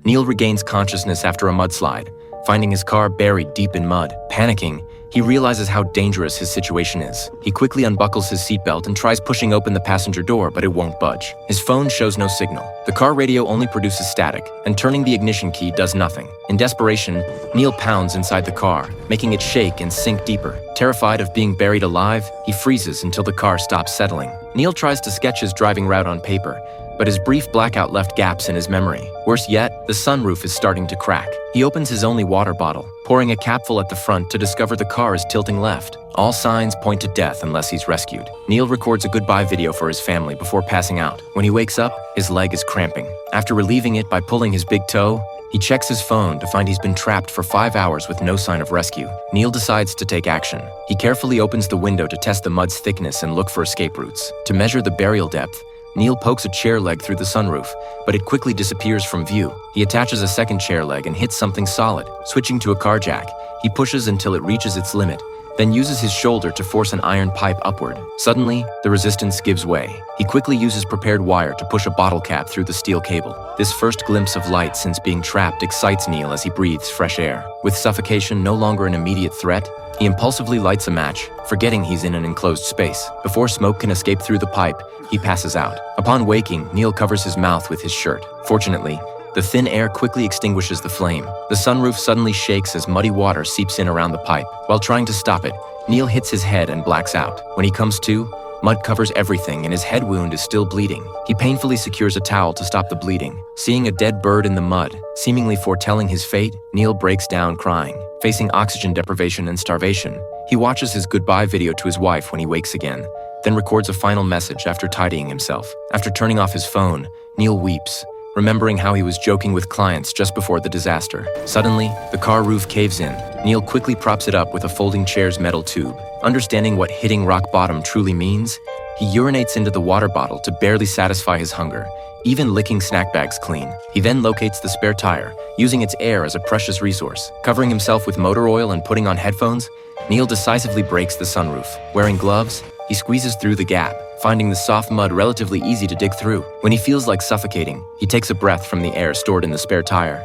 Neil regains consciousness after a mudslide, finding his car buried deep in mud. Panicking, he realizes how dangerous his situation is. He quickly unbuckles his seatbelt and tries pushing open the passenger door, but it won't budge. His phone shows no signal. The car radio only produces static, and turning the ignition key does nothing. In desperation, Neil pounds inside the car, making it shake and sink deeper. Terrified of being buried alive, he freezes until the car stops settling. Neil tries to sketch his driving route on paper, but his brief blackout left gaps in his memory. Worse yet, the sunroof is starting to crack. He opens his only water bottle, pouring a capful at the front to discover the car is tilting left. All signs point to death unless he's rescued. Neil records a goodbye video for his family before passing out. When he wakes up, his leg is cramping. After relieving it by pulling his big toe, he checks his phone to find he's been trapped for 5 hours with no sign of rescue. Neil decides to take action. He carefully opens the window to test the mud's thickness and look for escape routes. To measure the burial depth, Neil pokes a chair leg through the sunroof, but it quickly disappears from view. He attaches a second chair leg and hits something solid. Switching to a car jack, he pushes until it reaches its limit, then uses his shoulder to force an iron pipe upward. Suddenly, the resistance gives way. He quickly uses prepared wire to push a bottle cap through the steel cable. This first glimpse of light since being trapped excites Neil as he breathes fresh air. With suffocation no longer an immediate threat, he impulsively lights a match, forgetting he's in an enclosed space. Before smoke can escape through the pipe, he passes out. Upon waking, Neil covers his mouth with his shirt. Fortunately, the thin air quickly extinguishes the flame. The sunroof suddenly shakes as muddy water seeps in around the pipe. While trying to stop it, Neil hits his head and blacks out. When he comes to, mud covers everything and his head wound is still bleeding. He painfully secures a towel to stop the bleeding. Seeing a dead bird in the mud, seemingly foretelling his fate, Neil breaks down crying. Facing oxygen deprivation and starvation, he watches his goodbye video to his wife when he wakes again, then records a final message after tidying himself. After turning off his phone, Neil weeps, remembering how he was joking with clients just before the disaster. Suddenly, the car roof caves in. Neil quickly props it up with a folding chair's metal tube. Understanding what hitting rock bottom truly means, he urinates into the water bottle to barely satisfy his hunger, even licking snack bags clean. He then locates the spare tire, using its air as a precious resource. Covering himself with motor oil and putting on headphones, Neil decisively breaks the sunroof. Wearing gloves, he squeezes through the gap, finding the soft mud relatively easy to dig through. When he feels like suffocating, he takes a breath from the air stored in the spare tire.